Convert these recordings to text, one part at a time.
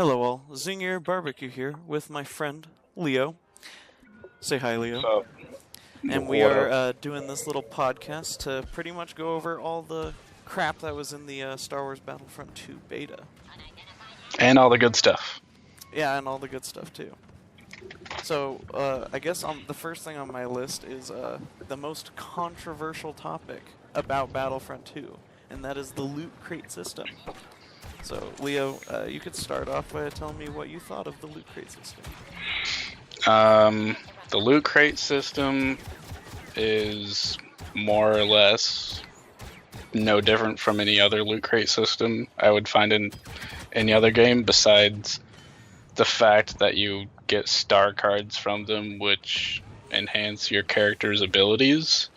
Hello all, Zinger Barbecue here with my friend Leo. Say hi, Leo. So, And we are doing this little podcast to pretty much go over all the crap that was in the Star Wars Battlefront 2 beta. and all the good stuff. Yeah, and all the good stuff too. So, I guess the first thing on my list is the most controversial topic about Battlefront 2, and that is the loot crate system. So, Leo, you could start off by telling me what you thought of the loot crate system. The loot crate system is more or less no different from any other loot crate system I would find in any other game, besides the fact that you get star cards from them, which enhance your character's abilities.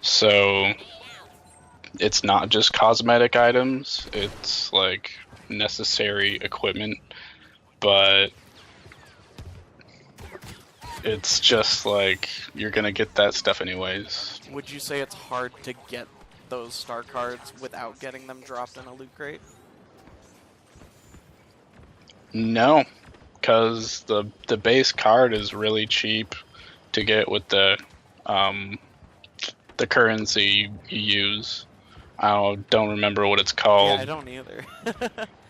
So it's not just cosmetic items, it's like necessary equipment, but it's just like you're gonna get that stuff anyways. Would you say it's hard to get those star cards without getting them dropped in a loot crate? No, because the base card is really cheap to get with the currency you use. I don't remember what it's called. Yeah, I don't either.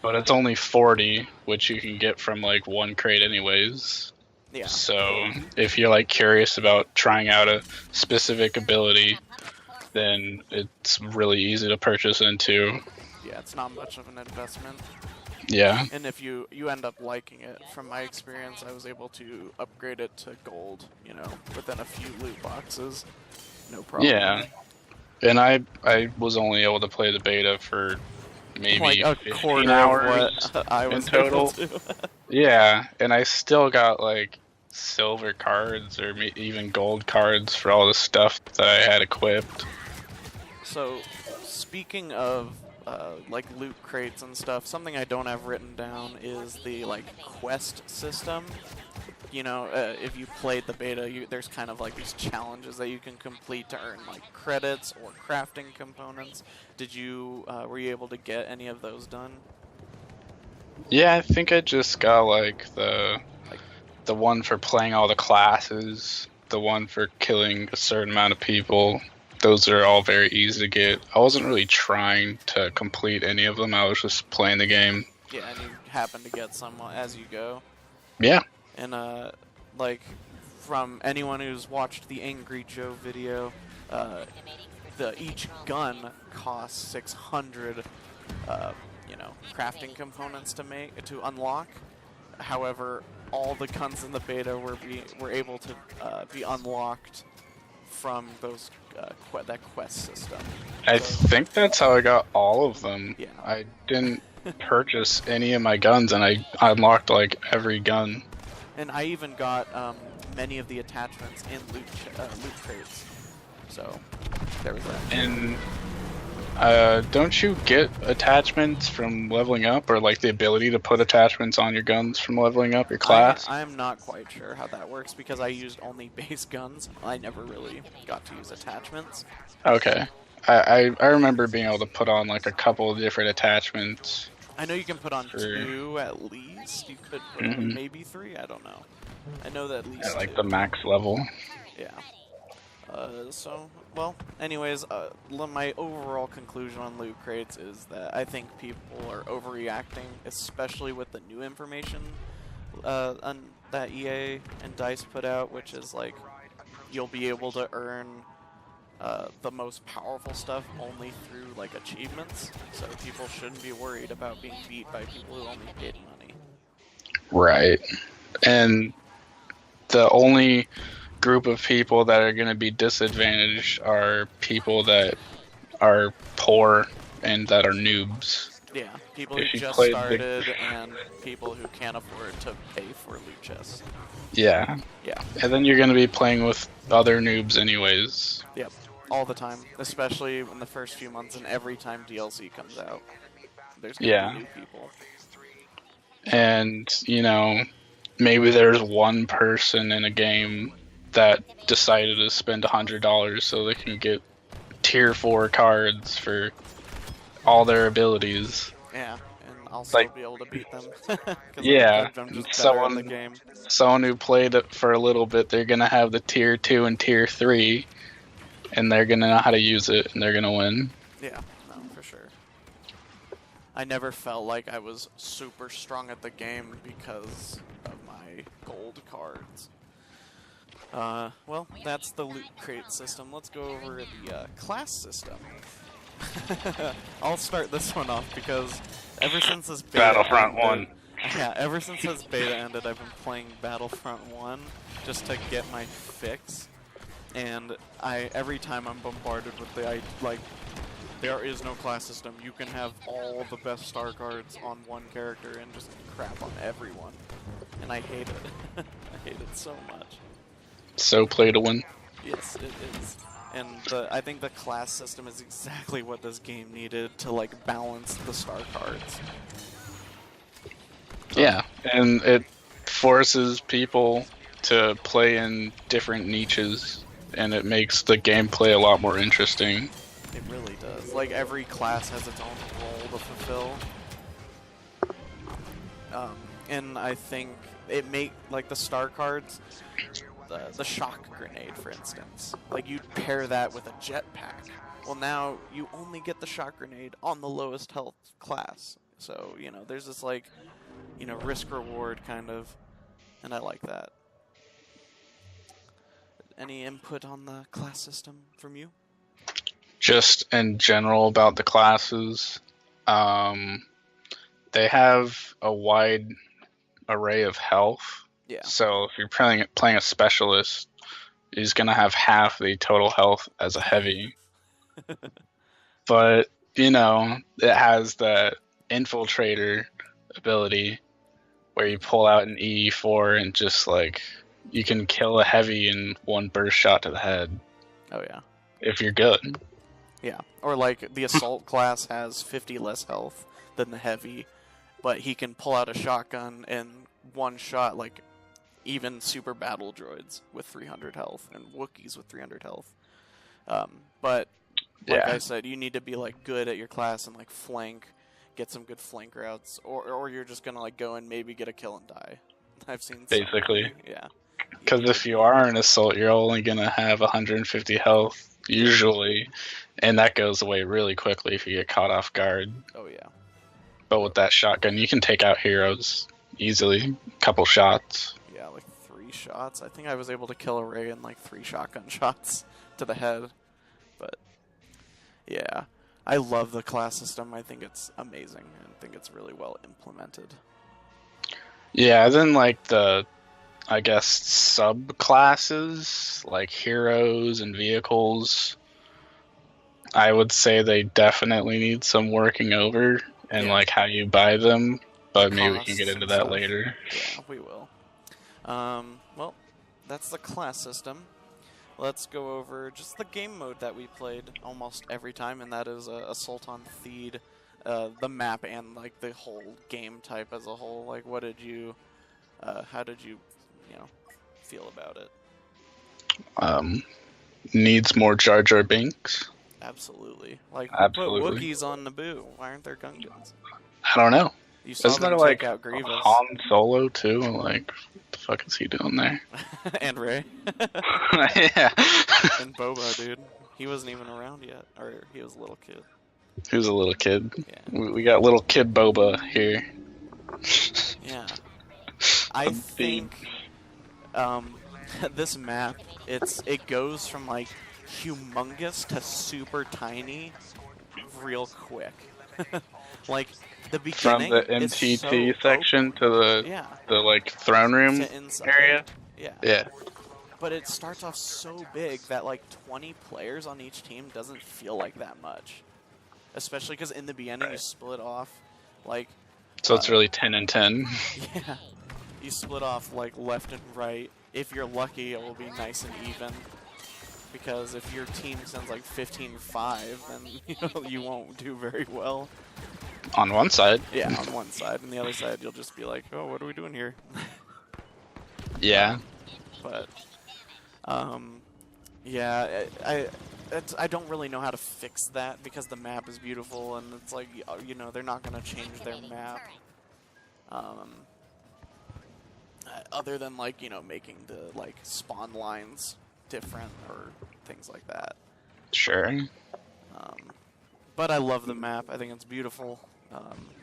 But it's only 40, which you can get from like one crate anyways. Yeah. So if you're like curious about trying out a specific ability, then it's really easy to purchase into. Yeah, it's not much of an investment. Yeah. And if you end up liking it, from my experience, I was able to upgrade it to gold, within a few loot boxes. No problem. Yeah. And I was only able to play the beta for maybe like a 15 quarter hours of what I was in total. able to. Yeah, and I still got like silver cards or even gold cards for all the stuff that I had equipped. So, speaking of like loot crates and stuff, something I don't have written down is the like quest system. If you played the beta, there's kind of like these challenges that you can complete to earn like credits or crafting components. Were you able to get any of those done? Yeah, I think I just got like the one for playing all the classes, the one for killing a certain amount of people. Those are all very easy to get. I wasn't really trying to complete any of them. I was just playing the game. Yeah, and you happen to get some as you go. Yeah. And like from anyone who's watched the Angry Joe video, each gun costs 600 crafting components to unlock. However, all the guns in the beta were able to be unlocked from those that quest system. I think that's how I got all of them. Yeah. I didn't purchase any of my guns, and I unlocked like every gun. And I even got many of the attachments in loot crates. So there was that. And don't you get attachments from leveling up, or like the ability to put attachments on your guns from leveling up your class? I'm not quite sure how that works because I used only base guns. I never really got to use attachments. Okay. I remember being able to put on like a couple of different attachments. I know you can put on 2 at least. You could put on maybe 3. I don't know. I know that at least At like 2. the max level. Yeah. Anyways, my overall conclusion on loot crates is that I think people are overreacting, especially with the new information that EA and DICE put out, which is like you'll be able to earn the most powerful stuff only through like achievements. So people shouldn't be worried about being beat by people who only paid money. Right. And the only group of people that are going to be disadvantaged are people that are poor and that are noobs. Yeah, people who just started and people who can't afford to pay for loot chests. Yeah. Yeah. And then you're going to be playing with other noobs anyways. Yep, all the time, especially in the first few months and every time DLC comes out. There's going to be new people. And, maybe there's one person in a game that decided to spend $100 so they can get tier 4 cards for all their abilities. Yeah, and I'll still Like, be able to beat them because yeah, I'm just better at the someone game. someone who played it for a little bit, they're gonna have the tier 2 and tier 3, and they're gonna know how to use it, and they're gonna win. Yeah, no, for sure. I never felt like I was super strong at the game because of my gold cards. Well, that's the loot crate system. Let's go over the class system. I'll start this one off because ever since this beta Battlefront ended, 1. yeah, ever since this beta ended, I've been playing Battlefront 1 just to get my fix. And every time I'm bombarded with there is no class system. You can have all the best star cards on one character and just crap on everyone. And I hate it. I hate it so much. So play to win. Yes, it is. And I think the class system is exactly what this game needed to like balance the star cards. Yeah, and it forces people to play in different niches, and it makes the gameplay a lot more interesting. It really does. Like every class has its own role to fulfill. And I think it like the star cards, the shock grenade, for instance. Like you'd pair that with a jetpack. Well, now you only get the shock grenade on the lowest health class. So, you know, there's this like, you know, risk reward kind of, and I like that. Any input on the class system from you? Just in general about the classes, they have a wide array of health. Yeah. So if you're playing a specialist, he's gonna have half the total health as a heavy. But you know, it has the infiltrator ability where you pull out an E4 and just like you can kill a heavy in one burst shot to the head. Oh yeah. If you're good. Yeah. Or like the assault class has 50 less health than the heavy, but he can pull out a shotgun and one shot like even super battle droids with 300 health and Wookiees with 300 health. But like I said, you need to be like good at your class and like flank, get some good flank routes, or you're just gonna like go and maybe get a kill and die. I've seen basically. Yeah. Because if you are an assault, you're only gonna have 150 health usually, and that goes away really quickly if you get caught off guard. Oh yeah. But with that shotgun, you can take out heroes easily. Couple shots. Yeah, like 3 shots. I think I was able to kill a Ray in like 3 shotgun shots to the head. But yeah, I love the class system. I think it's amazing. I think it's really well implemented. Yeah, then like the, I guess, subclasses, like heroes and vehicles, I would say they definitely need some working over and like how you buy them, but maybe we can get into that later. Yeah, we will. Well, that's the class system. Let's go over just the game mode that we played almost every time, and that is Assault on Theed, the map and like the whole game type as a whole. Like, what did you, how did you, feel about it? Needs more Jar Jar Binks. Absolutely. Like, absolutely. Put Wookiees on Naboo. Why aren't there gun guns? I don't know. You saw Isn't them there take like out Grievous. Han Solo too? Like, what the fuck is he doing there? And Ray. Yeah. And Boba, dude. He wasn't even around yet. Or he was a little kid. He was a little kid. Yeah. We got little kid Boba here. Yeah. I think this map, it goes from like humongous to super tiny real quick. Like the beginning from the MTT section to the like throne room area. Yeah. But it starts off so big that like 20 players on each team doesn't feel like that much. Especially because in the beginning you split off like. So it's really 10 and 10. Yeah. You split off like left and right. If you're lucky, it will be nice and even. Because if your team sends like 15-5, then you won't do very well. On one side. Yeah, on one side. And the other side, you'll just be like, oh, what are we doing here? Yeah. But, yeah, I don't really know how to fix that because the map is beautiful, and it's like, you know, they're not gonna change their map. Other than like, you know, making the like spawn lines different or things like that. Sure. But I love the map. I think it's beautiful.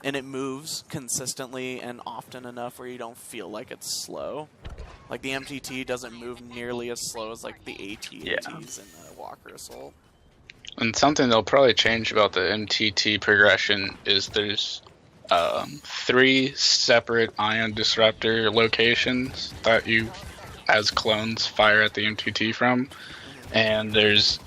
And it moves consistently and often enough where you don't feel like it's slow. Like the MTT doesn't move nearly as slow as like the AT-ATs in Walker Assault. And something they'll probably change about the MTT progression is there's 3 separate ion disruptor locations that you, as clones, fire at the MTT from. And there's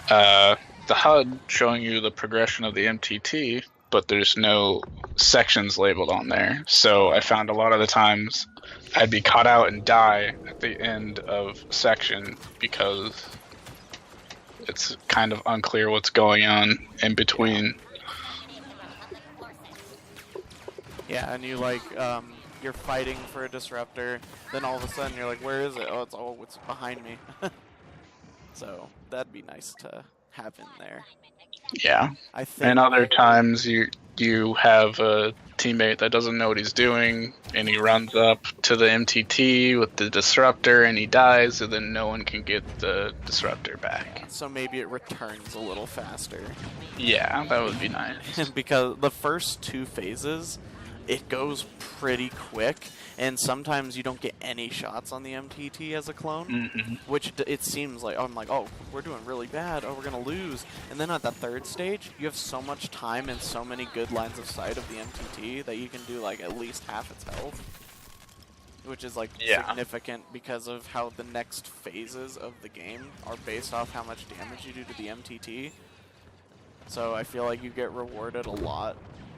the HUD showing you the progression of the MTT, but there's no sections labeled on there. So I found a lot of the times I'd be caught out and die at the end of section because it's kind of unclear what's going on in between. Yeah, and you like, you're fighting for a disruptor, then all of a sudden you're like, where is it? Oh, it's behind me. So that'd be nice to have in there. Yeah. I think. And other times you have a teammate that doesn't know what he's doing, and he runs up to the MTT with the disruptor, and he dies, and then no one can get the disruptor back. So maybe it returns a little faster. Yeah, that would be nice. Because the first 2 phases, it goes pretty quick, and sometimes you don't get any shots on the MTT as a clone, which it seems like, I'm like, oh, we're doing really bad, oh, we're going to lose. And then at the 3rd stage, you have so much time and so many good lines of sight of the MTT that you can do like at least half its health, which is like significant because of how the next phases of the game are based off how much damage you do to the MTT. So I feel like you get rewarded a lot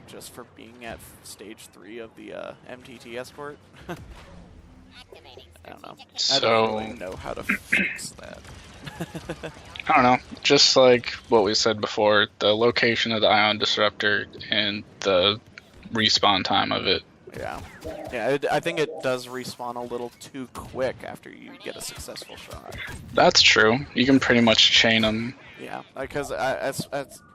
just for being at stage 3 of the MTT escort. I don't know. I don't really know how to fix that. I don't know. Just like what we said before, the location of the ion disruptor and the respawn time of it. Yeah. Yeah, I think it does respawn a little too quick after you get a successful shot. That's true. You can pretty much chain them. Yeah, because at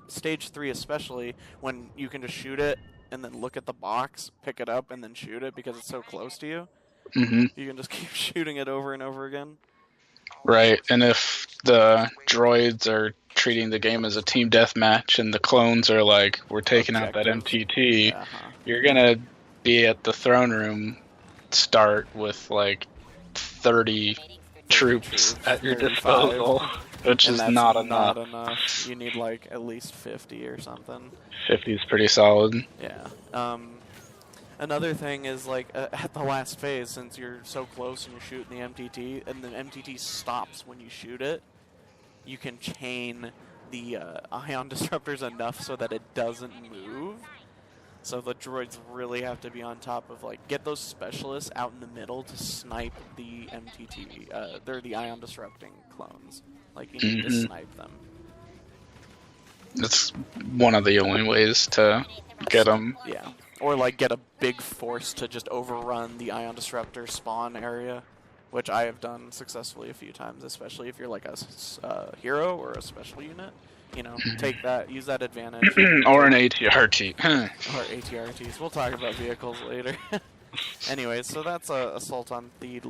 stage 3 especially, when you can just shoot it and then look at the box, pick it up, and then shoot it because it's so close to you. You can just keep shooting it over and over again. Right, and if the droids are treating the game as a team deathmatch and the clones are like, we're taking out that MTT, you're gonna be at the throne room start with like 30 troops at your disposal. Which is not enough. You need like at least 50 or something. 50 is pretty solid. Yeah. Another thing is like at the last phase, since you're so close and you're shooting the MTT, and the MTT stops when you shoot it, you can chain the ion disruptors enough so that it doesn't move. So the droids really have to be on top of, like, get those specialists out in the middle to snipe the MTT. They're the ion disrupting clones. Like, you need to snipe them. That's one of the only ways to get them. Yeah. Or, like, get a big force to just overrun the ion disruptor spawn area, which I have done successfully a few times, especially if you're, like, a hero or a special unit. You know, take that, use that advantage. Or an ATRT. Or ATRTs. We'll talk about vehicles later. Anyways, so that's Assault on Theed.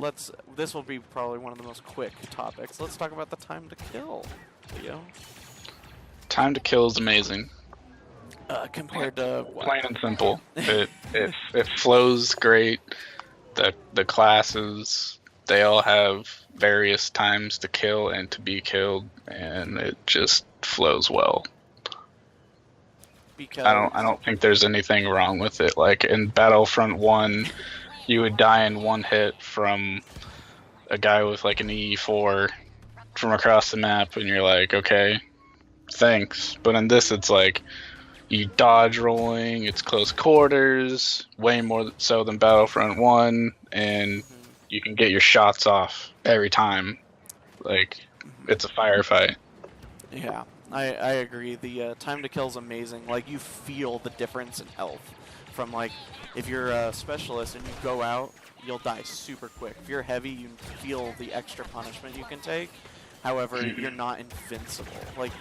This will be probably one of the most quick topics. Let's talk about the time to kill, Leo. Time to kill is amazing. Compared to what? Plain and simple. It flows great. The classes, they all have various times to kill and to be killed, and it just flows well. Because I don't think there's anything wrong with it. Like in Battlefront 1, you would die in one hit from a guy with like an E4 from across the map, and you're like, okay, thanks. But in this, it's like you dodge rolling, it's close quarters, way more so than Battlefront 1, and you can get your shots off every time. Like, it's a firefight. Yeah, I agree. The time to kill is amazing. Like, you feel the difference in health. From, like, if you're a specialist and you go out, you'll die super quick. If you're heavy, you feel the extra punishment you can take. However, you're not invincible. Like,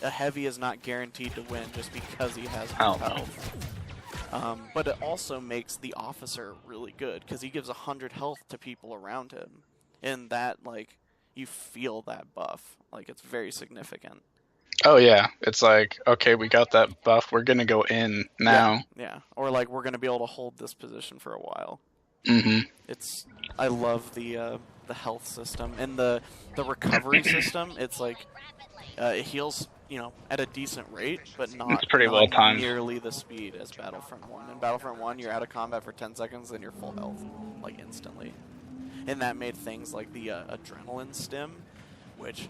a heavy is not guaranteed to win just because he has more health. But it also makes the officer really good because he gives 100 health to people around him, and that, like, you feel that buff. Like, it's very significant. Oh yeah, it's like, okay, we got that buff. We're gonna go in now. Yeah. Or like we're gonna be able to hold this position for a while. I love the health system and the recovery system. It's like it heals, at a decent rate, but not pretty well timed. Nearly the speed as Battlefront 1. In Battlefront 1, you're out of combat for 10 seconds, then you're full health, like instantly. And that made things like the adrenaline stim, which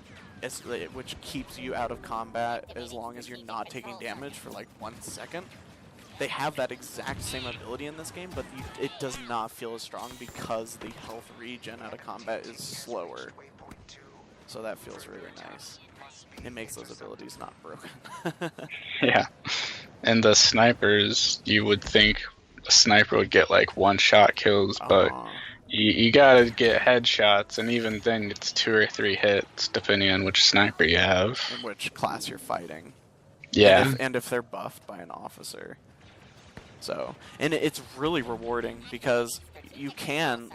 keeps you out of combat as long as you're not taking damage for like 1 second. They have that exact same ability in this game, but it does not feel as strong because the health regen out of combat is slower. So that feels really nice. It makes those abilities not broken. Yeah. And the snipers, you would think a sniper would get like one-shot kills, but you gotta get headshots, and even then it's 2 or 3 hits, depending on which sniper you have. And which class you're fighting. Yeah. And if they're buffed by an officer. So, and it's really rewarding because you can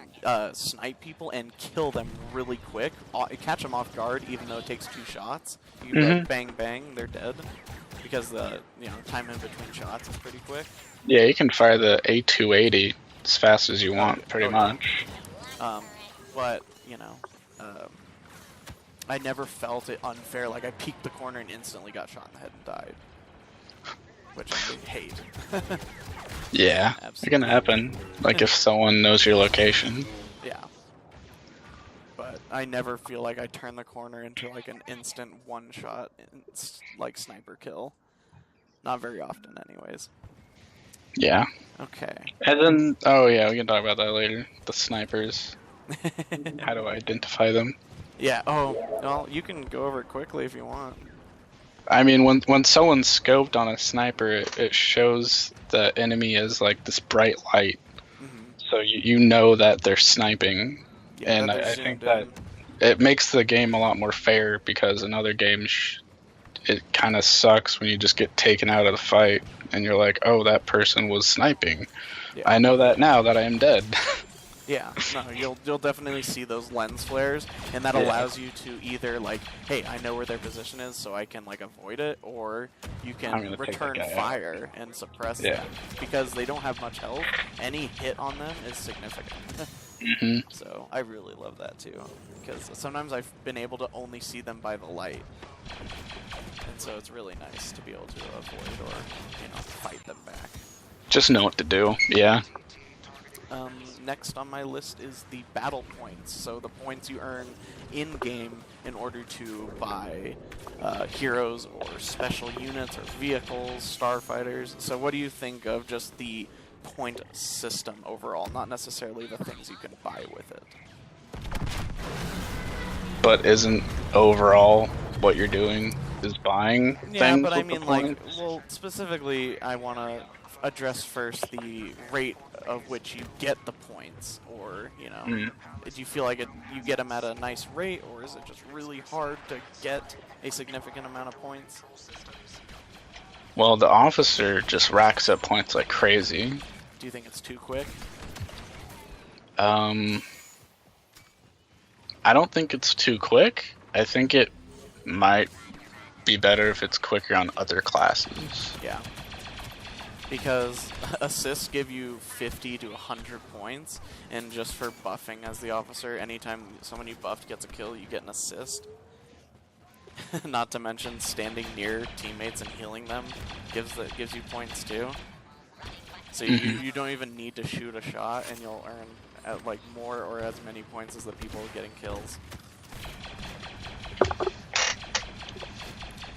snipe people and kill them really quick, catch them off guard even though it takes 2 shots. You can like, bang bang, they're dead because the time in between shots is pretty quick. Yeah, you can fire the A280 as fast as you want, pretty much. But I never felt it unfair. Like I peeked the corner and instantly got shot in the head and died, which I hate. Yeah, it's gonna happen. Like if someone knows your location. Yeah. But I never feel like I turn the corner into like an instant one-shot, like sniper kill. Not very often, anyways. Yeah. Okay. And then, oh yeah, we can talk about that later. The snipers. How do I identify them? Yeah. Oh, well, you can go over it quickly if you want. I mean, when someone's scoped on a sniper, it shows the enemy as like this bright light, so you know that they're sniping, and I think that it makes the game a lot more fair because in other games, it kind of sucks when you just get taken out of the fight and you're like, oh, that person was sniping. Yeah. I know that now that I am dead. Yeah, no, you'll definitely see those lens flares, and that allows you to either like, hey, I know where their position is, so I can like avoid it, or you can return fire and suppress them because they don't have much health. Any hit on them is significant. So I really love that too, because sometimes I've been able to only see them by the light, and so it's really nice to be able to avoid or fight them back. Just know what to do. Yeah. Next on my list is the battle points. So the points you earn in-game in order to buy heroes or special units or vehicles, starfighters. So what do you think of just the point system overall? Not necessarily the things you can buy with it. But isn't overall what you're doing is buying things? Yeah, but I mean, like, well, specifically, I want to address first the rate of which you get the points, or do you feel like you get them at a nice rate, or is it just really hard to get a significant amount of points? Well, the officer just racks up points like crazy. Do you think it's too quick? I don't think it's too quick. I think it might be better if it's quicker on other classes. Yeah. Because assists give you 50 to 100 points, and just for buffing as the officer, anytime someone you buffed gets a kill, you get an assist. Not to mention standing near teammates and healing them gives you points too. So you don't even need to shoot a shot, and you'll earn like more or as many points as the people getting kills.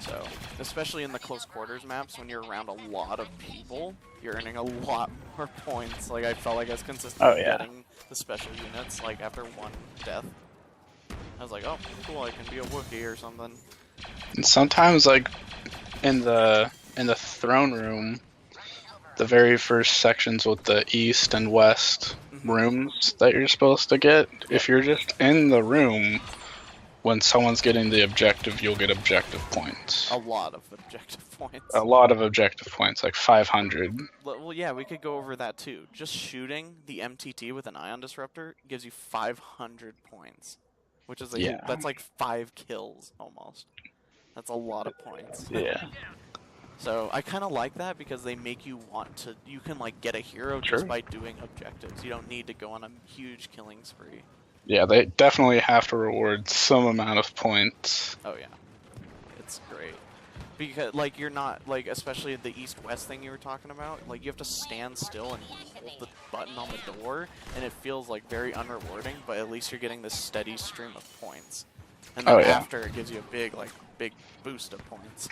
So, especially in the close quarters maps, when you're around a lot of people, you're earning a lot more points. Like, I felt like I was consistently getting the special units, like, after one death. I was like, oh, cool, I can be a Wookiee or something. And sometimes, like, in the throne room, the very first sections with the east and west rooms that you're supposed to get, if you're just in the room when someone's getting the objective, you'll get objective points. A lot of objective points. A lot of objective points, like 500. Well, yeah, we could go over that too. Just shooting the MTT with an ion disruptor gives you 500 points, which is that's like 5 kills almost. That's a lot of points. Yeah. So I kind of like that because they make you want to. You can like get a hero just by doing objectives. You don't need to go on a huge killing spree. Yeah, they definitely have to reward some amount of points. Oh yeah, it's great because like you're not like, especially the east-west thing you were talking about. Like you have to stand still and hold the button on the door, and it feels like very unrewarding. But at least you're getting this steady stream of points, and then after it gives you a big boost of points.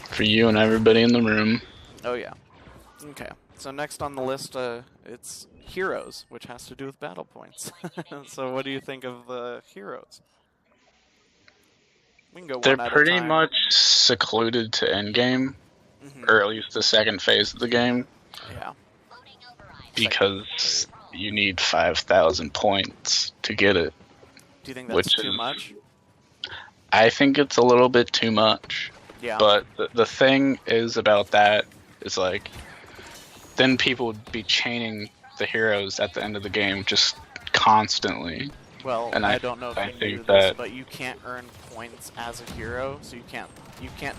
For you and everybody in the room. Oh yeah. Okay. So next on the list, it's heroes, which has to do with battle points. So what do you think of the heroes? We can go They're one at a pretty time. much secluded to endgame, or at least the second phase of the game. Yeah. Because you need 5,000 points to get it. Do you think that's too much? I think it's a little bit too much. Yeah. But the thing is about that is like, then people would be chaining the heroes at the end of the game just constantly. Well, and I don't know if you knew this, but you can't earn points as a hero, so you can't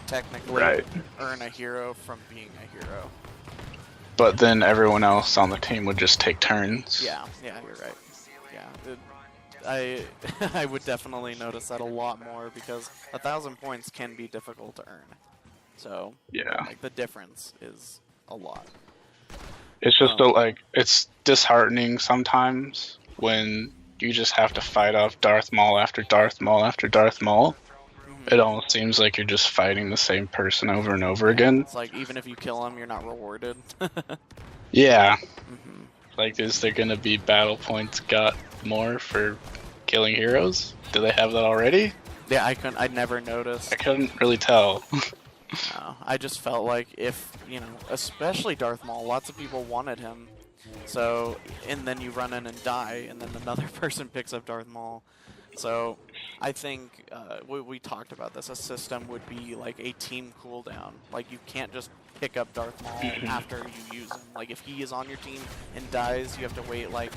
technically earn a hero from being a hero. But then everyone else on the team would just take turns. Yeah, you're right. Yeah, I would definitely notice that a lot more because 1,000 points can be difficult to earn. So yeah, like the difference is a lot. It's just it's disheartening sometimes when you just have to fight off Darth Maul after Darth Maul after Darth Maul. It almost seems like you're just fighting the same person over and over again. It's like even if you kill him, you're not rewarded. Yeah. Like, is there gonna be battle points got more for killing heroes? Do they have that already? Yeah, I'd never noticed. I couldn't really tell. No, I just felt like if, especially Darth Maul, lots of people wanted him. So, and then you run in and die, and then another person picks up Darth Maul. So, I think we talked about this. A system would be like a team cooldown. Like, you can't just pick up Darth Maul after you use him. Like, if he is on your team and dies, you have to wait like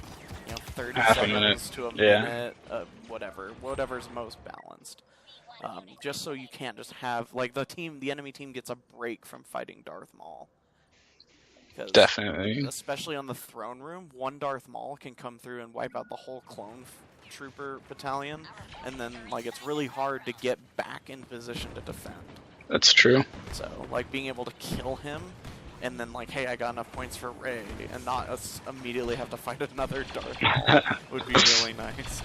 30 seconds to a minute, whatever's most balanced. Just so you can't just have like the enemy team gets a break from fighting Darth Maul. Definitely. Especially on the throne room, one Darth Maul can come through and wipe out the whole clone trooper battalion, and then like it's really hard to get back in position to defend. That's true. So like being able to kill him, and then like, hey, I got enough points for Rey, and not immediately have to fight another Darth Maul would be really nice.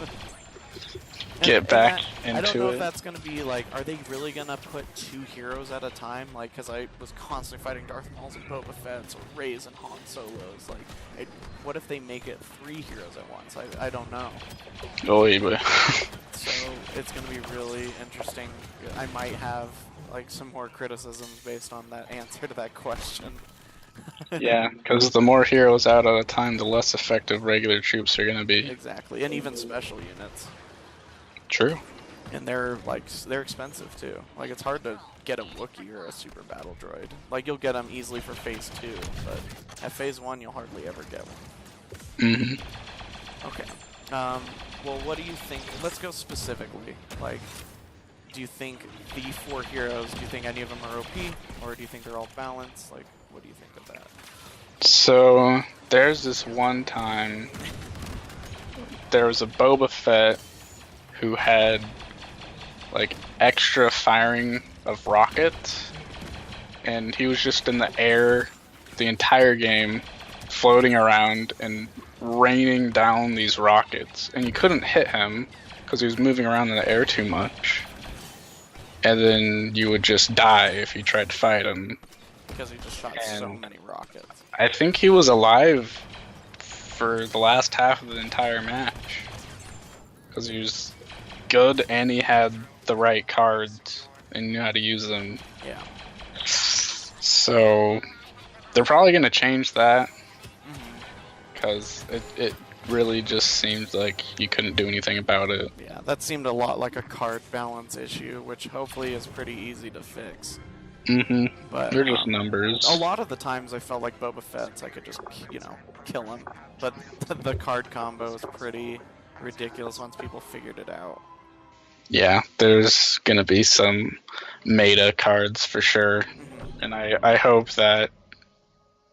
Get back into it. I don't know if that's going to be like, are they really going to put 2 heroes at a time? Like, because I was constantly fighting Darth Mauls and Boba Fett's or Rey's and Han Solo's. Like, what if they make it 3 heroes at once? I don't know. Oh, yeah. So it's going to be really interesting. I might have like some more criticisms based on that answer to that question. Yeah, because the more heroes out at a time, the less effective regular troops are going to be. Exactly, and even special units. True. And they're expensive too. Like, it's hard to get a Wookiee or a super battle droid. Like, you'll get them easily for phase 2, but at phase 1 you'll hardly ever get one. Okay. Well, what do you think? Let's go specifically. Like, do you think the 4 heroes, do you think any of them are OP, or do you think they're all balanced? Like, what do you think of that? So there's this one time there was a Boba Fett who had like extra firing of rockets, and he was just in the air the entire game, floating around and raining down these rockets, and you couldn't hit him because he was moving around in the air too much, and then you would just die if you tried to fight him. Because he just shot so many rockets. I think he was alive for the last half of the entire match. Because he was good and he had the right cards and knew how to use them. Yeah. So they're probably going to change that. Because really just seemed like you couldn't do anything about it. Yeah, that seemed a lot like a card balance issue, which hopefully is pretty easy to fix. Mm-hmm. But They're just numbers. a lot of the times I felt like Boba Fett's I could just, kill him. But the card combo is pretty ridiculous once people figured it out. Yeah, there's gonna be some meta cards for sure, and I hope that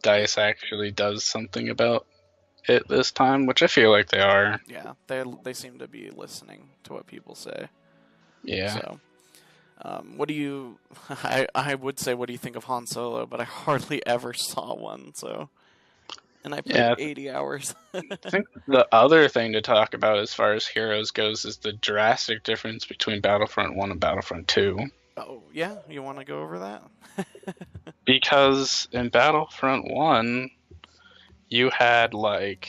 DICE actually does something about it this time, which I feel like they are. Yeah, they seem to be listening to what people say. Yeah. So, what do you? I would say, what do you think of Han Solo? But I hardly ever saw one. So, and I played 80 hours. I think the other thing to talk about as far as heroes goes is the drastic difference between Battlefront 1 and Battlefront 2. Oh, yeah? You want to go over that? Because in Battlefront 1, you had, like,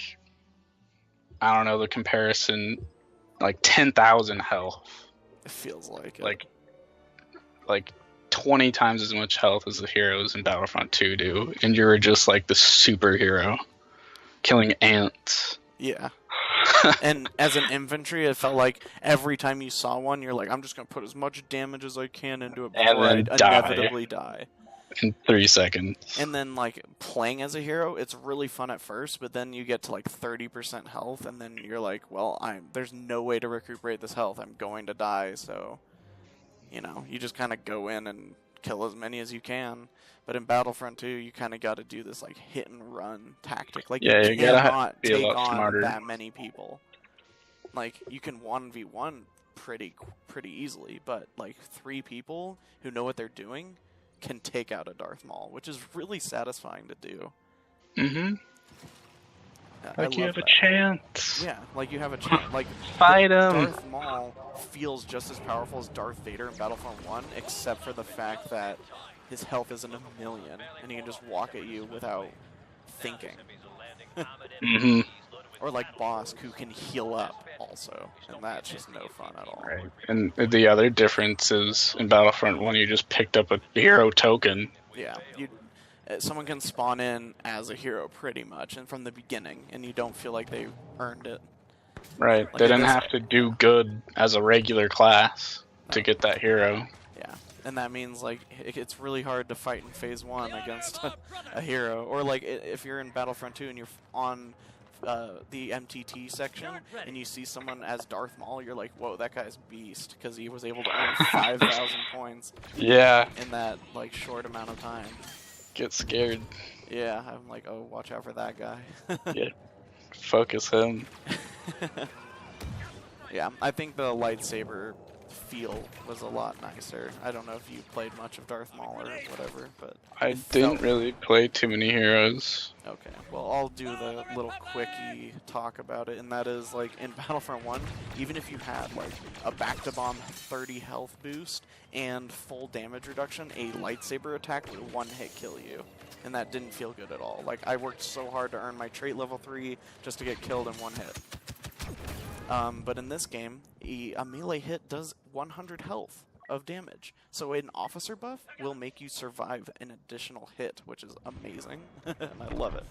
I don't know the comparison, like 10,000 health. It feels like it. Like 20 times as much health as the heroes in Battlefront 2 do, and you were just like the superhero killing ants. Yeah. And as an infantry, it felt like every time you saw one, you're like, I'm just going to put as much damage as I can into it before I inevitably die. In 3 seconds. And then, like, playing as a hero, it's really fun at first, but then you get to, like, 30% health, and then you're like, well, there's no way to recuperate this health. I'm going to die, so, you just kind of go in and kill as many as you can. But in Battlefront 2, you kind of got to do this, like, hit-and-run tactic. Like, yeah, you cannot be a take lot on smarter. that many people. Like, you can 1v1 pretty easily, but, like, 3 people who know what they're doing can take out a Darth Maul, which is really satisfying to do. Mm-hmm. Like you have a chance. Yeah, like you have a chance. Like, fight him. Darth Maul feels just as powerful as Darth Vader in Battlefront 1, except for the fact that his health isn't 1,000,000, and he can just walk at you without thinking. Mm-hmm. Or like Bosk, who can heal up also, and that's just no fun at all. Right. And the other difference is in Battlefront 1, you just picked up a hero token. Yeah, someone can spawn in as a hero pretty much, and from the beginning, and you don't feel like they earned it. Right. Like they didn't have to do good as a regular class to get that hero. Yeah, and that means like it's really hard to fight in Phase 1 against a hero, or like if you're in Battlefront 2 and you're on the MTT section and you see someone as Darth Maul, you're like, whoa, that guy's beast, because he was able to earn 5,000 points. Yeah. In that like short amount of time. Get scared. Yeah, I'm like, oh, watch out for that guy. Yeah. Focus him. Yeah, I think the lightsaber feel was a lot nicer. I don't know if you played much of Darth Maul or whatever, but I didn't really play too many heroes. Okay, well, I'll do the little quickie talk about it, and that is, like, in Battlefront 1, even if you had, like, a back-to-bomb 30 health boost and full damage reduction, a lightsaber attack would one-hit kill you, and that didn't feel good at all. Like, I worked so hard to earn my trait level 3 just to get killed in one hit. But in this game, a melee hit does 100 health of damage. So an officer buff will make you survive an additional hit, which is amazing, and I love it.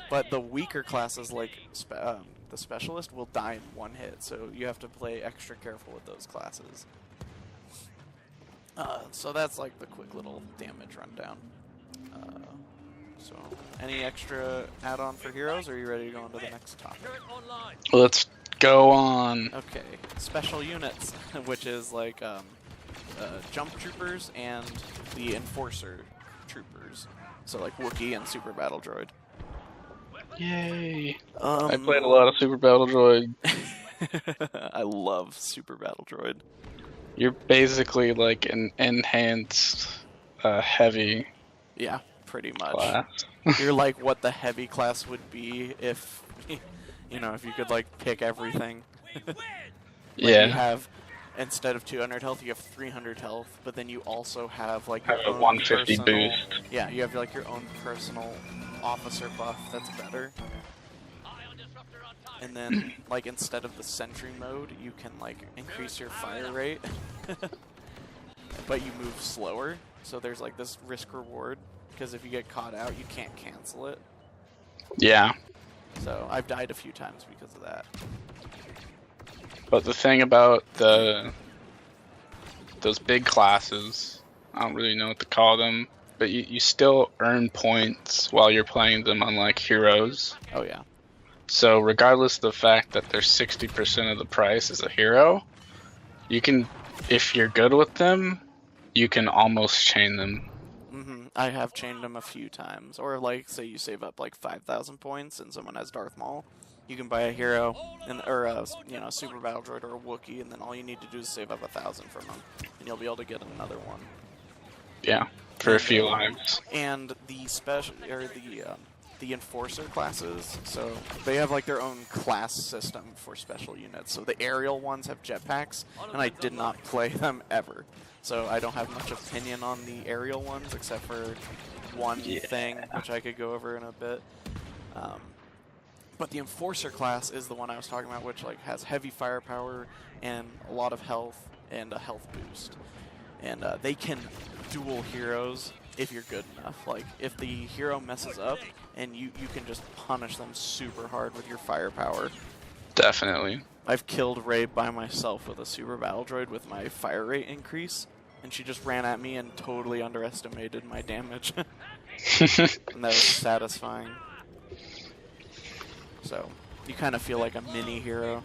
But the weaker classes, like the specialist, will die in one hit, so you have to play extra careful with those classes. So that's like the quick little damage rundown. So, any extra add-on for heroes, or are you ready to go on to the next topic? Let's go on. Okay, special units, which is like jump troopers and the enforcer troopers. So like Wookiee and Super Battle Droid. Yay! I played a lot of Super Battle Droid. I love Super Battle Droid. You're basically like an enhanced heavy. Yeah, pretty much. Class. You're like what the heavy class would be if, if you could like pick everything. Yeah. You have, instead of 200 health, you have 300 health, but then you also have like have your a own 150 personal, boost. Yeah, you have like your own personal officer buff that's better. And then, like, instead of the sentry mode, you can like increase your fire rate, but you move slower. So there's like this risk reward, because if you get caught out, you can't cancel it. Yeah. So I've died a few times because of that. But the thing about those big classes, I don't really know what to call them, but you still earn points while you're playing them, unlike heroes. Oh yeah. So regardless of the fact that they're 60% of the price as a hero, you can, if you're good with them, you can almost chain them. I have chained them a few times. Or like, say you save up like 5,000 points and someone has Darth Maul, you can buy a hero or a super battle droid or a Wookiee, and then all you need to do is save up 1,000 from them, and you'll be able to get another one. Yeah, for a few lives. And the special or the enforcer classes, so they have like their own class system for special units. So the aerial ones have jetpacks, and I did not play them ever. So I don't have much opinion on the aerial ones except for one thing, which I could go over in a bit. But the enforcer class is the one I was talking about, which like has heavy firepower and a lot of health and a health boost. And they can duel heroes if you're good enough. Like if the hero messes up, and you can just punish them super hard with your firepower. Definitely. I've killed Rey by myself with a super battle droid with my fire rate increase, and she just ran at me and totally underestimated my damage. And that was satisfying. So, you kind of feel like a mini hero.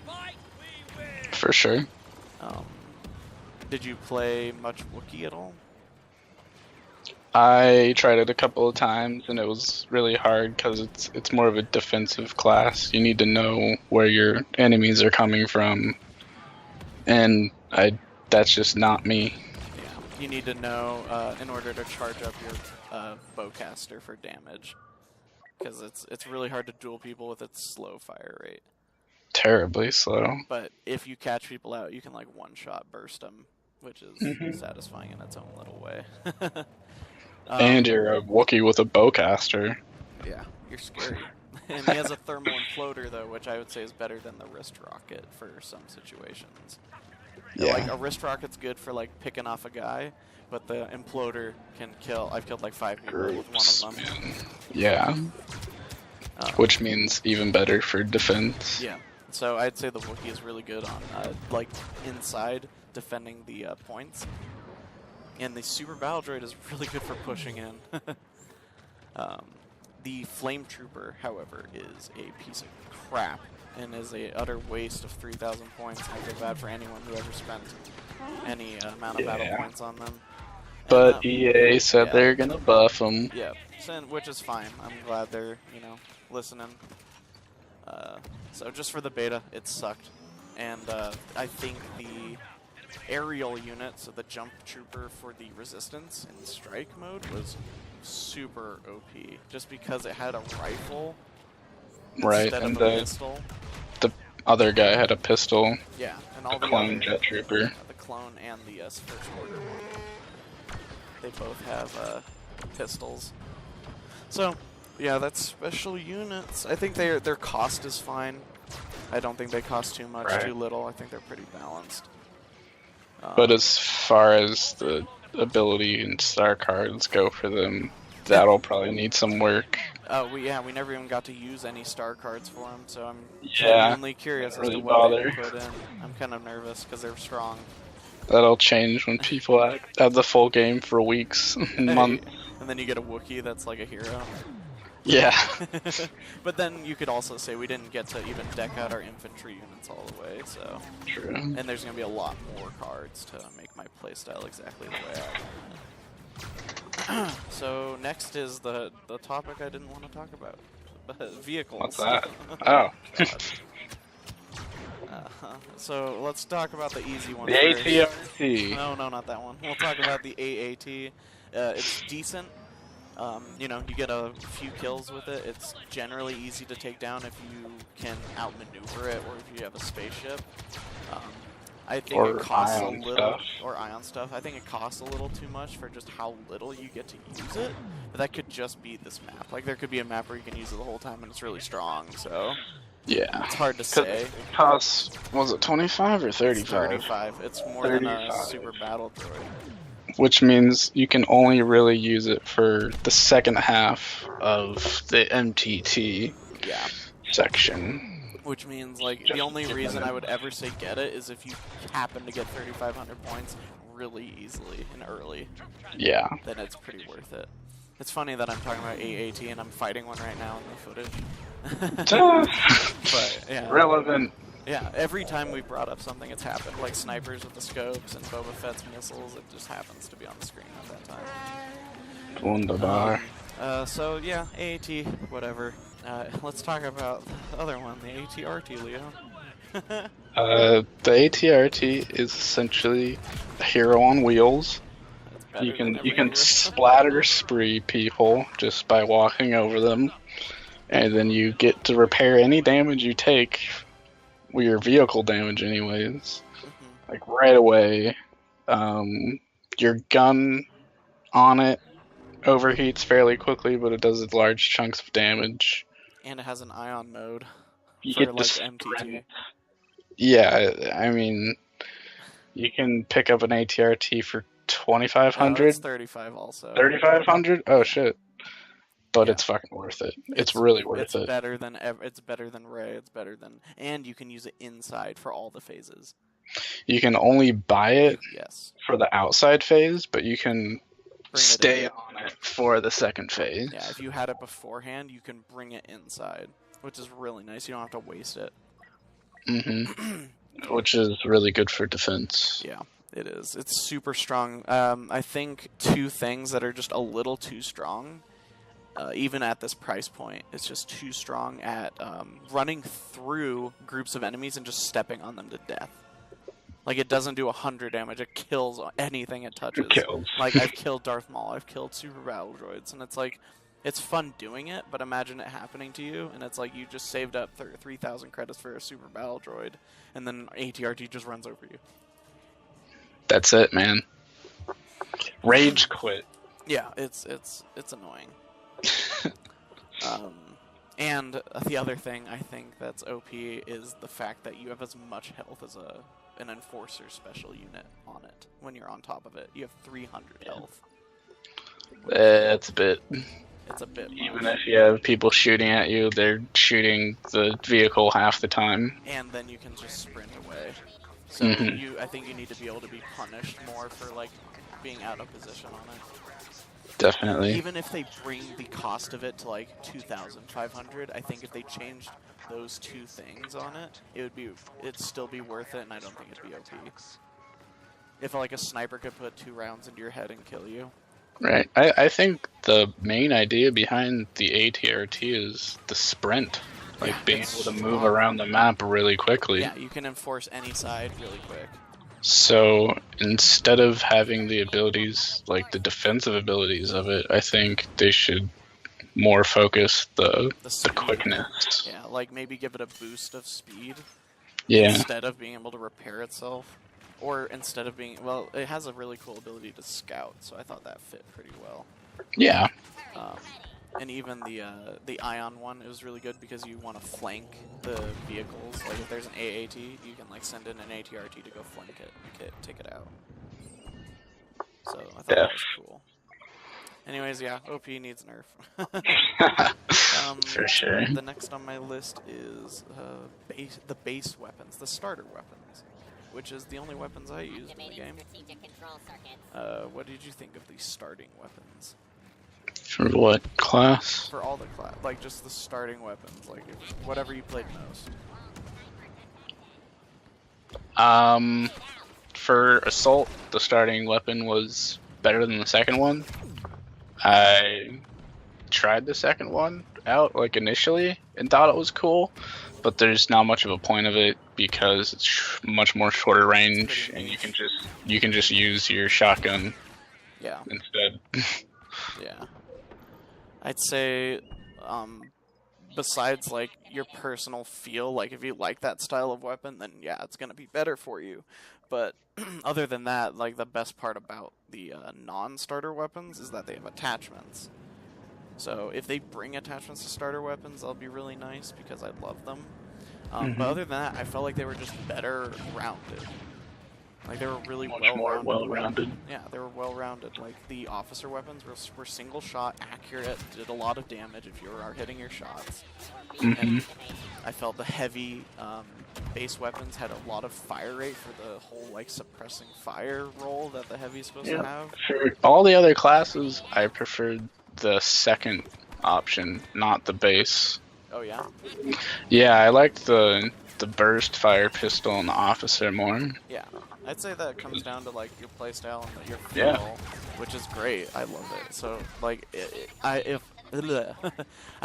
For sure. Did you play much Wookiee at all? I tried it a couple of times, and it was really hard because it's more of a defensive class. You need to know where your enemies are coming from, and that's just not me. Yeah, you need to know in order to charge up your bowcaster for damage, because it's really hard to duel people with its slow fire rate. Terribly slow. But if you catch people out, you can like one-shot burst them, which is satisfying in its own little way. And you're a Wookiee with a bowcaster. Yeah, you're scary. And he has a thermal imploder, though, which I would say is better than the wrist rocket for some situations. Yeah. Like, a wrist rocket's good for, like, picking off a guy, but the imploder can kill. I've killed, like, 5 people with one of them. Man. Yeah. Which means even better for defense. Yeah. So I'd say the Wookiee is really good on, like, inside defending the points. And the Super Battle Droid is really good for pushing in. The Flame Trooper, however, is a piece of crap and is a utter waste of 3,000 points. I feel bad for anyone who ever spent any amount of battle points on them. But and, EA said they're gonna buff them. Yeah, which is fine. I'm glad they're, listening. So just for the beta, it sucked. And I think the aerial unit, so the jump trooper for the resistance in strike mode, was super OP just because it had a rifle instead of a pistol. The other guy had a pistol. Yeah, and all the clone jet trooper. The clone and the first order one. They both have pistols. So yeah, that's special units. I think their cost is fine. I don't think they cost too much, too little. I think they're pretty balanced. But as far as the ability and star cards go for them, that'll probably need some work. We never even got to use any star cards for them, so I'm genuinely curious as to what they put in. I'm kind of nervous because they're strong. That'll change when people have the full game for weeks and months. And then you get a Wookiee that's like a hero. Yeah. But then you could also say we didn't get to even deck out our infantry units all the way, so. True. And there's going to be a lot more cards to make my playstyle exactly the way I want it. So next is the topic I didn't want to talk about. Vehicles. What's that? Oh. So let's talk about the easy one the first. ATRT. No, not that one. We'll talk about the AAT. It's decent. You get a few kills with it. It's generally easy to take down if you can outmaneuver it or if you have a spaceship. I think it costs a little, or ion stuff. I think it costs a little too much for just how little you get to use it. But that could just be this map. Like there could be a map where you can use it the whole time and it's really strong. So yeah, it's hard to say. It costs, was it 25 or 35? It's 35. It's more 35. Than a super battle droid. Which means you can only really use it for the second half of the MTT. Yeah. section. Which means, like, the only reason I would ever say get it is if you happen to get 3,500 points really easily and early. Yeah. Then it's pretty worth it. It's funny that I'm talking about AAT and I'm fighting one right now in the footage. But, yeah. Relevant. Yeah, every time we brought up something, it's happened. Like snipers with the scopes and Boba Fett's missiles, it just happens to be on the screen at that time. Wunderbar. So, yeah, AAT, whatever. Let's talk about the other one, the ATRT, Leo. The ATRT is essentially a hero on wheels. You can splatter spree people just by walking over them, and then you get to repair any damage you take, your vehicle damage anyways, like right away. Your gun on it overheats fairly quickly, but it does large chunks of damage. And it has an ion mode You for get like to MTT. Yeah, I mean, you can pick up an ATRT for 2,500. No, it's 35 also. 3,500? Oh shit! But Yeah. it's fucking worth it. It's really worth it. It's better than It's better than Ray. It's better than, and you can use it inside for all the phases. You can only buy it Yes. for the outside phase, but you can stay in. on it for the second phase. Yeah, if you had it beforehand, you can bring it inside, which is really nice. You don't have to waste it. Which is really good for defense. Yeah, it is. It's super strong. I think two things that are just a little too strong, even at this price point, it's just too strong at running through groups of enemies and just stepping on them to death. Like, it doesn't do 100 damage, it kills anything it touches. It kills. Like, I've killed Darth Maul, I've killed Super Battle Droids, and it's like, it's fun doing it, but imagine it happening to you, and it's like you just saved up 3,000 credits for a Super Battle Droid, and then ATRT just runs over you. That's it, man. Rage quit. Yeah, it's annoying. And the other thing I think that's OP is the fact that you have as much health as an Enforcer special unit on it. When you're on top of it, you have 300 health. It's a bit. It's a bit Even much. if you have people shooting at you, they're shooting the vehicle half the time. And then you can just sprint away. So I think you need to be able to be punished more for like being out of position on it. Definitely. Even if they bring the cost of it to like 2,500, I think if they changed those two things on it, it'd still be worth it, and I don't think it'd be OP. If like a sniper could put 2 rounds into your head and kill you. Right. I think the main idea behind the ATRT is the sprint. Like being able to move around the map really quickly. Yeah, you can enforce any side really quick. So instead of having the abilities, like the defensive abilities of it, I think they should more focus the quickness. Yeah, like maybe give it a boost of speed. Yeah. Instead of being able to repair itself. Or instead of being, well, it has a really cool ability to scout, so I thought that fit pretty well. Yeah. And even the Ion one is really good because you want to flank the vehicles. Like if there's an AAT, you can like send in an ATRT to go flank it and take it out. So I thought that was cool. Anyways, yeah, OP needs nerf. For sure. The next on my list is the base weapons, the starter weapons, which is the only weapons I use in the game. What did you think of these starting weapons? For what class? For all the class, like just the starting weapons, like whatever you played most. For assault, the starting weapon was better than the second one. I tried the second one out like initially and thought it was cool, but there's not much of a point of it because it's much more shorter range, and you can just use your shotgun. Yeah. Instead. Yeah. I'd say, besides like your personal feel, like if you like that style of weapon, then yeah, it's gonna be better for you. But other than that, like the best part about the non-starter weapons is that they have attachments. So if they bring attachments to starter weapons, that'll be really nice because I love them. But other than that, I felt like they were just better rounded. Like, they were really Much more well-rounded. Yeah, they were well-rounded. Like, the officer weapons were single shot, accurate, did a lot of damage if you were hitting your shots. And I felt the heavy base weapons had a lot of fire rate for the whole, like, suppressing fire role that the heavy's supposed to have. For all the other classes, I preferred the second option, not the base. Oh, yeah? Yeah, I liked the burst fire pistol and the officer more. Yeah. I'd say that comes down to, like, your playstyle and your feel, which is great. I love it. So, like, I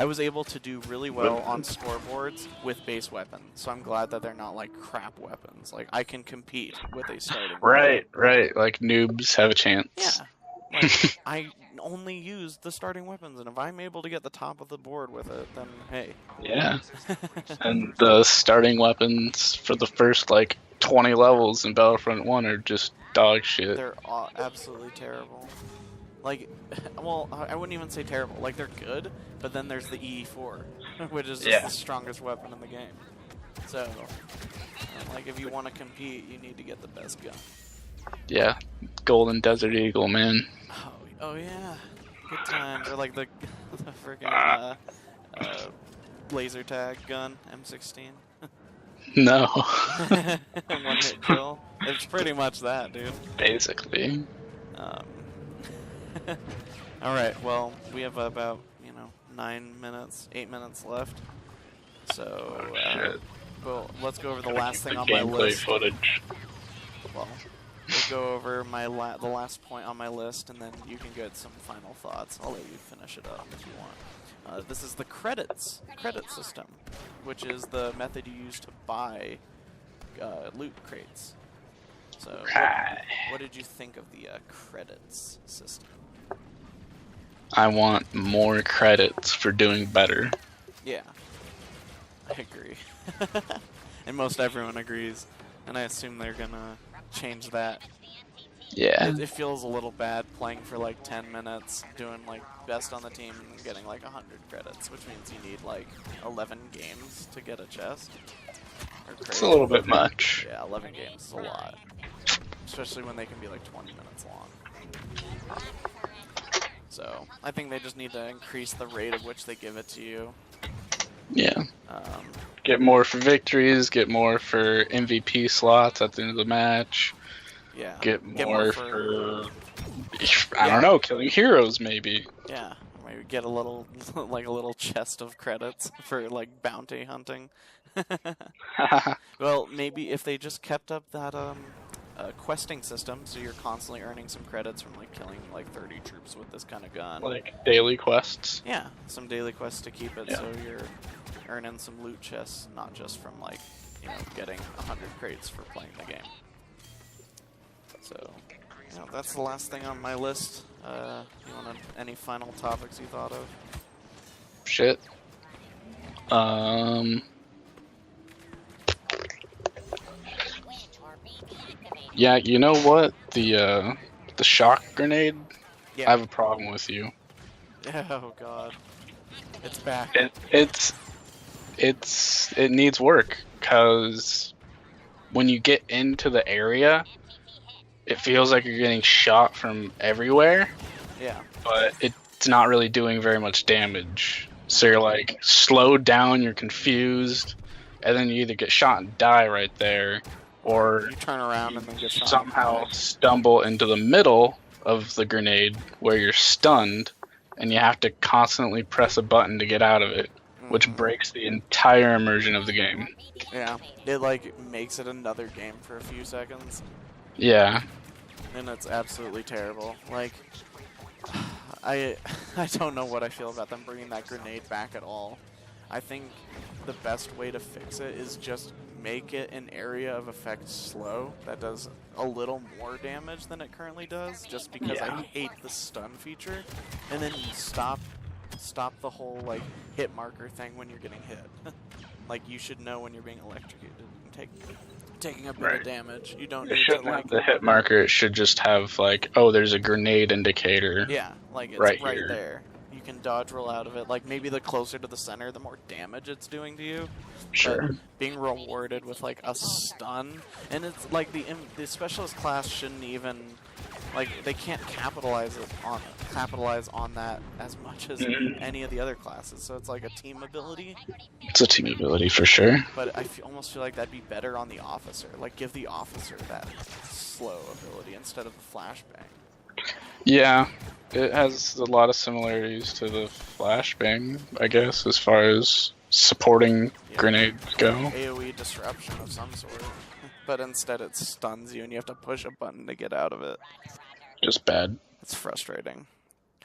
was able to do really well on scoreboards with base weapons, so I'm glad that they're not, like, crap weapons. Like, I can compete with a starting weapon. Right. Like, noobs have a chance. Yeah. Like, I only use the starting weapons, and if I'm able to get the top of the board with it, then hey. Yeah. And the starting weapons for the first, like, 20 levels in Battlefront 1 are just dog shit. They're absolutely terrible. Like, well, I wouldn't even say terrible. Like, they're good, but then there's the EE4, which is just the strongest weapon in the game. So, like, if you want to compete, you need to get the best gun. Yeah, Golden Desert Eagle, man. Oh yeah, good times. Or like the freaking laser tag gun, M16. No. One hit kill. It's pretty much that, dude. Basically. Alright, well, we have about, 8 minutes left. So, well, let's go over the last thing on my list. Footage. Well, we'll go over the last point on my list, and then you can get some final thoughts. I'll let you finish it up if you want. This is the credit system, which is the method you use to buy loot crates. So, what did you think of the credits system? I want more credits for doing better. Yeah, I agree. And most everyone agrees, and I assume they're gonna change that. Yeah. It feels a little bad playing for like 10 minutes, doing like best on the team and getting like 100 credits, which means you need like 11 games to get a chest. It's a little bit much. Yeah, 11 games is a lot. Especially when they can be like 20 minutes long. So, I think they just need to increase the rate at which they give it to you. Yeah. Get more for victories, get more for MVP slots at the end of the match. Yeah. Get more for I don't know, killing heroes maybe. Yeah. Maybe get a little like a little chest of credits for like bounty hunting. Well, maybe if they just kept up that questing system, so you're constantly earning some credits from like killing like 30 troops with this kind of gun. Like daily quests. Yeah, some daily quests to keep it so you're earning some loot chests, not just from like, getting 100 crates for playing the game. So, that's the last thing on my list. You want any final topics you thought of? Shit. Yeah, you know what? The shock grenade? Yeah. I have a problem with you. Oh god. It's back. It needs work, because when you get into the area, it feels like you're getting shot from everywhere. Yeah. But it's not really doing very much damage. So you're like slowed down, you're confused, and then you either get shot and die right there, or you turn around and then get shot. Somehow stumble into the middle of the grenade where you're stunned, and you have to constantly press a button to get out of it, which breaks the entire immersion of the game. Yeah, it like makes it another game for a few seconds. Yeah. And it's absolutely terrible. Like, I don't know what I feel about them bringing that grenade back at all. I think the best way to fix it is just make it an area of effect slow that does a little more damage than it currently does, just because I hate the stun feature. And then stop the whole like hit marker thing when you're getting hit. Like, you should know when you're being electrocuted and taking a bit of damage. You don't need to like the hit marker. It should just have like, oh, there's a grenade indicator. Yeah, like it's right right there. You can dodge roll out of it. Like, maybe the closer to the center, the more damage it's doing to you. Sure. But being rewarded with, like, a stun, and it's like the specialist class shouldn't even, like, they can't capitalize on that as much as any of the other classes. So it's like a team ability. It's a team ability for sure. But I almost feel like that'd be better on the officer. Like, give the officer that slow ability instead of the flashbang. Yeah, it has a lot of similarities to the flashbang, I guess, as far as supporting grenades go. AoE disruption of some sort. But instead it stuns you and you have to push a button to get out of it. Just bad. It's frustrating.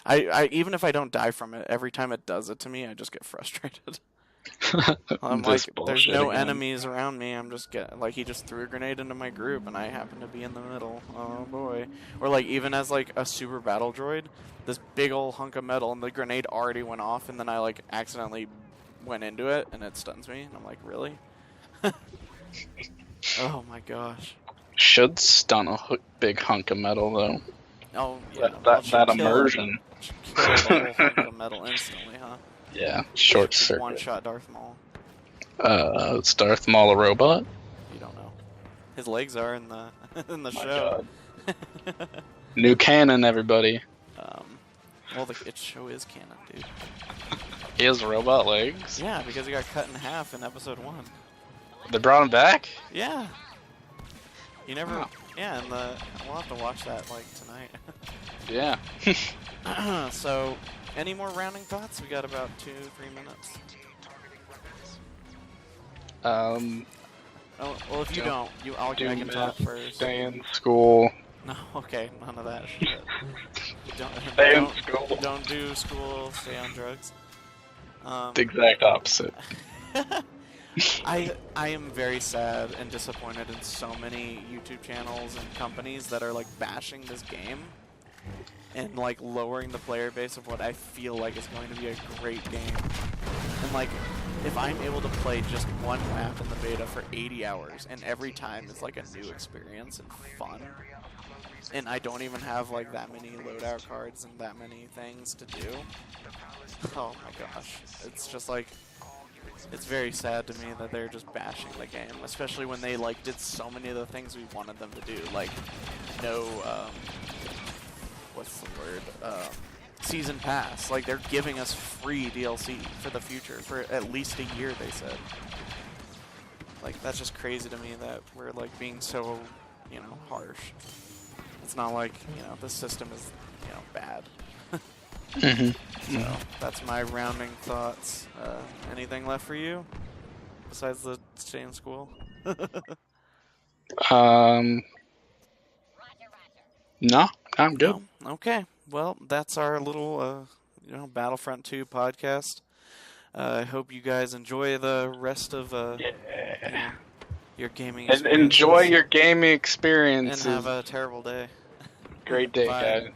I even if I don't die from it, every time it does it to me, I just get frustrated. I'm like, there's no enemies around me. I'm just like, he just threw a grenade into my group, and I happen to be in the middle. Oh boy! Or like, even as like a super battle droid, this big old hunk of metal, and the grenade already went off, and then I like accidentally went into it, and it stuns me, and I'm like, really? Oh my gosh! Should stun a big hunk of metal though. Oh yeah, that immersion. Kill the whole hunk of metal instantly, huh? Yeah, short circuit. One-shot Darth Maul. Is Darth Maul a robot? You don't know. His legs are in the in the show. New canon, everybody. Well, the show is canon, dude. He has robot legs? Yeah, because he got cut in half in episode 1. They brought him back? Yeah. You never... Oh. Yeah, and we'll have to watch that, like, tonight. Yeah. So, any more rounding thoughts? We got about 2-3 minutes. Oh, well, if you don't, I can talk first. Stay in school. No, okay, none of that shit. Don't do school, stay on drugs. The exact opposite. I am very sad and disappointed in so many YouTube channels and companies that are like bashing this game and like lowering the player base of what I feel like is going to be a great game. And like, if I'm able to play just one map in the beta for 80 hours and every time it's like a new experience and fun, and I don't even have like that many loadout cards and that many things to do, oh my gosh, it's just like, it's very sad to me that they're just bashing the game, especially when they like did so many of the things we wanted them to do, like no, what's the word, season pass. Like, they're giving us free DLC for the future, for at least a year, they said. Like, that's just crazy to me that we're like being so, you know, harsh. It's not like, you know, the system is, you know, bad. So, that's my rounding thoughts. Anything left for you? Besides the stay in school? No, I'm good. No? Okay. Well, that's our little, you know, Battlefront 2 podcast. I hope you guys enjoy the rest of your gaming experience. And enjoy your gaming experience. And have a terrible day. Great day, guys.